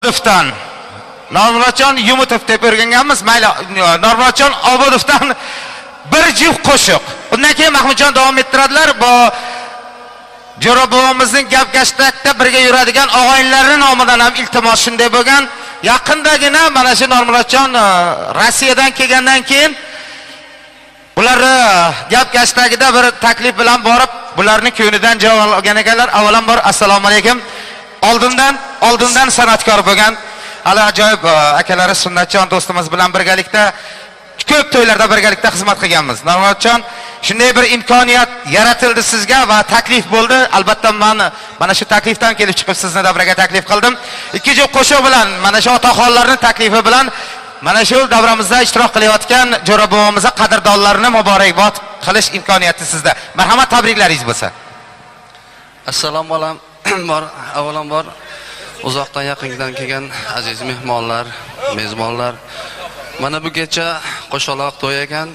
Obodovdan Normurodjon Yumutov deb o'rganganmiz. Mayli, Normurodjon Obodovdan bir juft qo'shiq. Undan keyin Mahmudjon davom ettiradilar. Bu Jo'ra bobomizning gap-gashtakda birga yuradigan og'ayinlarining nomidan ham iltimos shunday bo'lgan. Yaqindagina mana shu Normurodjon Rossiyadan kelgandan keyin ular gap-gashtagida bir taklif bilan borib, bularning ko'nglidan javob olgan ekanlar. Avvalambor assalomu alaykum. Oldindan san'atkor bo'lgan hali ajoyib akalari Sunnatjon do'stimiz bilan birgalikda ko'p to'ylarda birgalikda xizmat qilganmiz. Normurodjon, shunday bir imkoniyat yaratildi sizga va taklif bo'ldi. Albatta men mana shu taklifdan kelib chiqib sizni davraga taklif qildim. Ikki juft qo'shiq bilan, mana shu otaxonlarning taklifi bilan mana shu davramizda ishtirok qilayotgan Jo'ra bobomizga qadrdonlarini muborakbod qilish imkoniyati sizda. Marhamat, tabriklaringiz bo'lsa. Assalomu alaykum. Avvalambor uzoqdan yaqindan kelgan aziz mehmonlar, mezbonlar. Mana bu kecha qo'shaloq to'y ekan.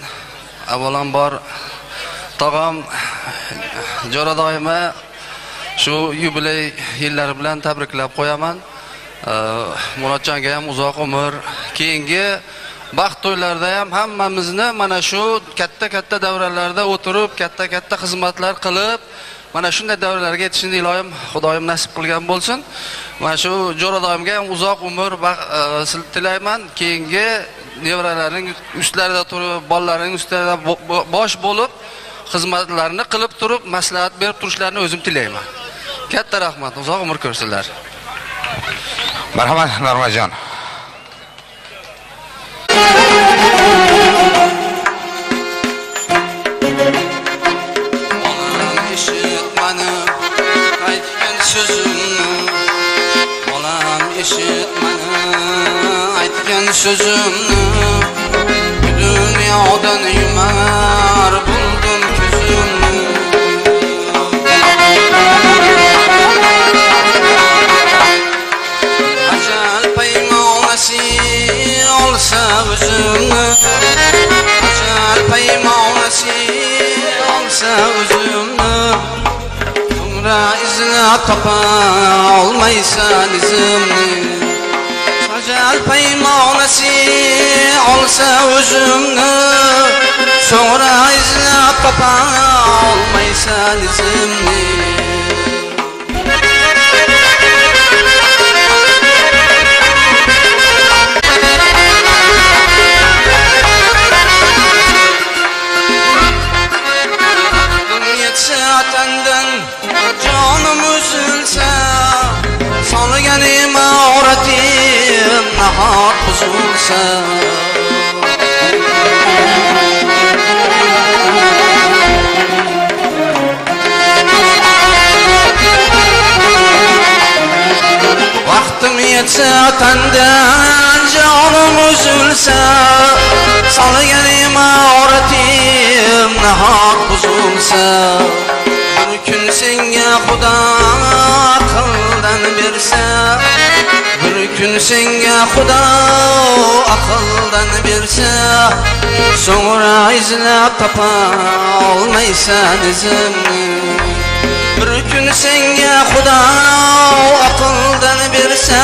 Avvalambor tog'am Jo'ra doima shu yubiley yillari bilan tabriklab qo'yaman. Murodjonga ham uzoq umr, keyingi baxt to'ylarda ham hammamizni mana shu katta davralarda o'tirib, katta xizmatlar qilib, mana shunday davralarga yetishni iloyim Xudoyim nasib qilgan bo'lsin. Mana shu Jo'ra doimga ham uzoq umr tilayman. Keyingi nevaralarning ustlarida turib, bolalarning ustlarida bosh bo'lib, xizmatlarini qilib turib, maslahat berib turishlarini o'zim tilayman. Katta rahmat, uzoq umr ko'rsinlar. Marhamat, Normurodjon. Sözümnü dünyadan yumar buldum közümnü. Acel peymanesi olsa özümnü, acel peymanesi olsa özümnü, sonra izine tapa olmaysan izimni. Acel peymanesi olsa özümnü, sonra izlep tapa olmaysan izimni. Yetse atenden canım üzülse, solganime avratim nahar buzulsa. Vaktim yetse tenden canım üzülse, solganime avratim nahar buzulsa. Bir gün senga Xudo aqldan bersa, bir gün senga Xudo aqldan bersa, sonra izlab topa olmaysan izimni. Bir gün senga Xudo aqldan bersa,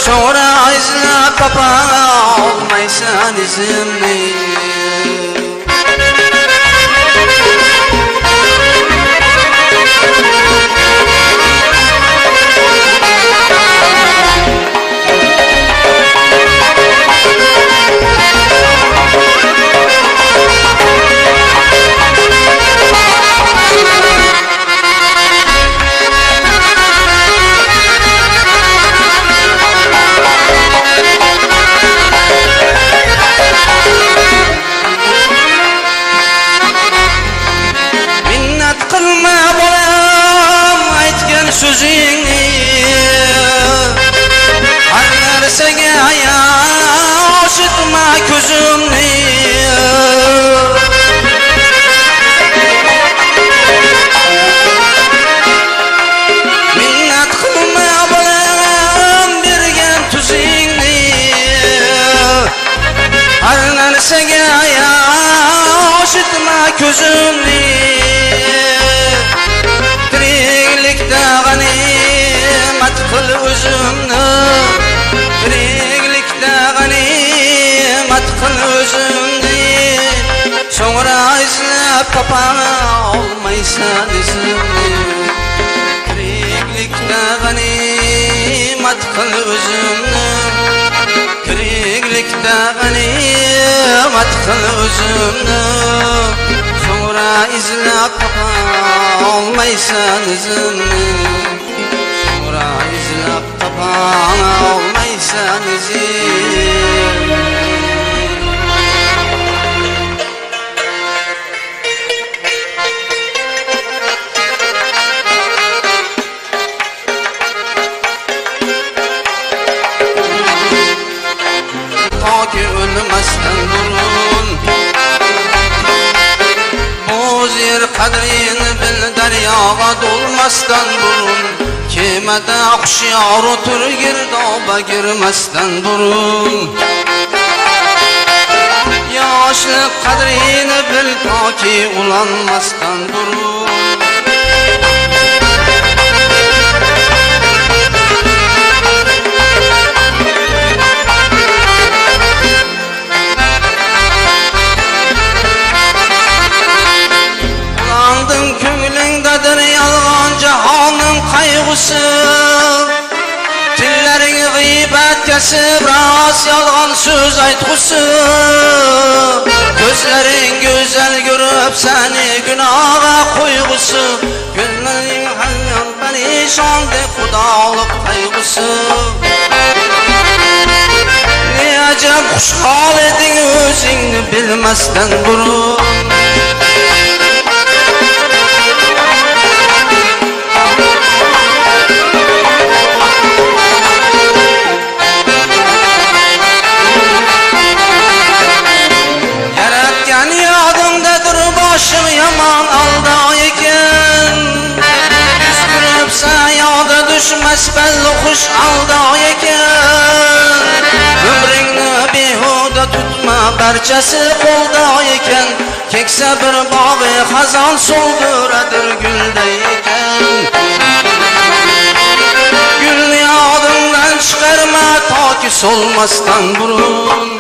sonra izlab topa olmaysan izimni. Sözünü her nersege yaşıtma gözümni. Minnet kılma bulam bergen tuzingni, her nersege yaşıtma gözümni. Tiriklikte g'animat qil o'zimni, özümni Sonra izlep tapa olmaysan izimni Kiriklikde ganimet kıl özümni Kiriklikde ganimet kıl özümni Sonra izlep tapa olmaysan izimni Sonra izlep tapa olmaysan izimni Taki ölmezden durun Boz yer kadrini bil deryaga dolmasdan durun Kemede akşiyar otur girdaba girmezden durun Yaşlık kadrini bil taki ulanmasdan durun Könglindedir yalgan cahanın kaygısı Tillerini gıybet kesip ras yalgan söz aytgısı Gözlerin güzel görüp seni günaha koygusu Gönlün hayal perişan de kudalık kaygısı Ne acep kuşhal edin özünü bilmezden durun Başım yaman aldayken Yüz kırıpsa yağda düşmez belli kuş aldayken Ömrünü bihuda tutma berçesi koldayken Kekse bir bağı hazan solduradır güldeyken Gül yağdından çıkarma ta ki solmasdan burun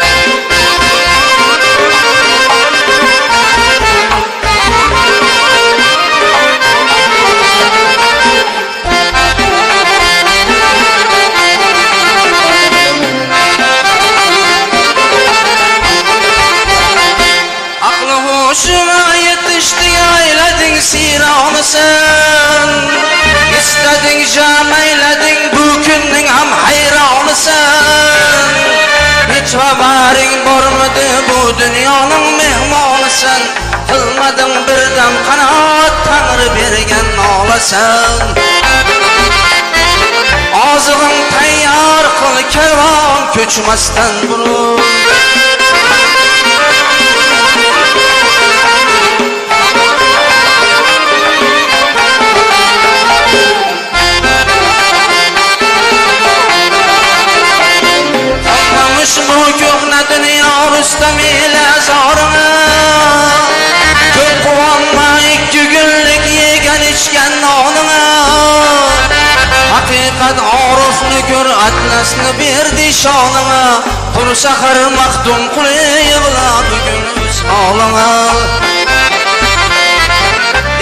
Hoşuma yetişti eyledin siranı sen İstedin cam eyledin bu günün hem hayranı sen Hiç haberin bormadı bu dünyanın mehmanı sen Kılmadın birden kanat tanrı bergen nala sen Ağzığın tayyar kıl kervan köçmezden burun Bu köhne dünya Rüstem ile zarına Kök kuvanma iki günlük yegen içken onuna Hakikat arufunu gör atlasını bir dişanına Tursa kır mahdum kulu yığla bugün öz halına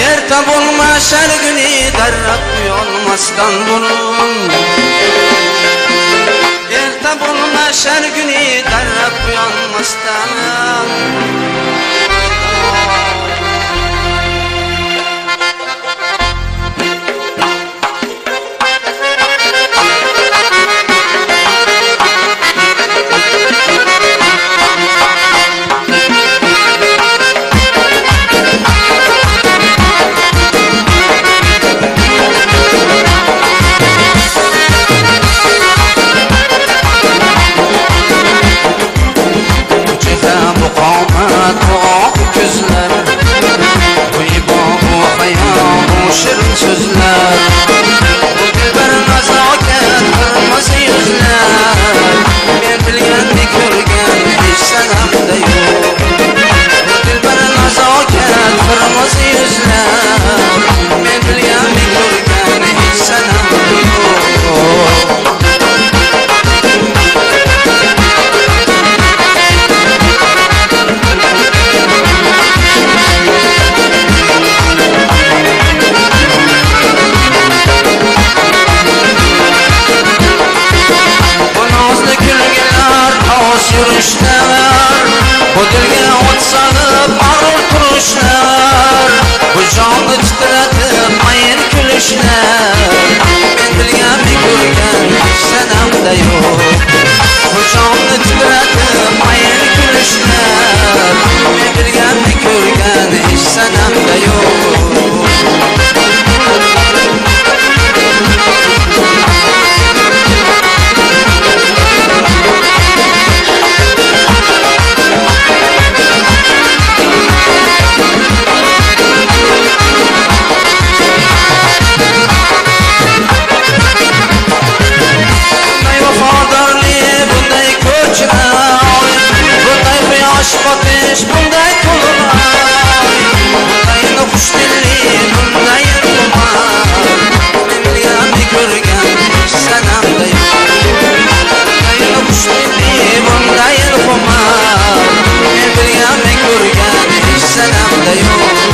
Erta bulma şer günü derrak uyanmasdan bulun Erta bulma şer günü derrak uyanmasdan gülüşler Bu dilge ot salıp ağır turuşlar Bu canlı titretip ayır gülüşler Ben bilgen bir görgen senemde yok Bu canlı titretip ayır gülüşler Ben bilgen bir görgen hiç senemde yok Ateş bunday tolunay Bunday nukuş dilli bunday yırtılmay Ben bilgen bir görgen senemde yok Bunday nukuş dilli bunday yırtılmay Ben bilgen bir görgen senemde yok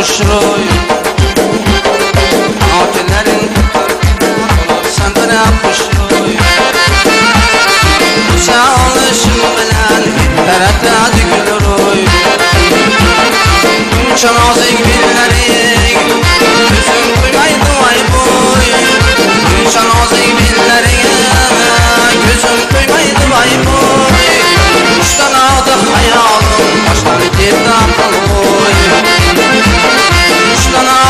Kuşroy Akillerin sen bana kuşroy Sağoluşum bilen Terata dükülüroy Çanazik billerik Gözüm duymaydı vay boy Çanazik billerik Gözüm duymaydı vay boy Uçtan aldı hayalım Başları tepten kaloy Uçtan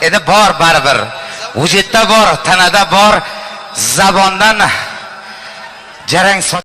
endi bor baribir. Vujudda bor, tanada bor, zabondan jarang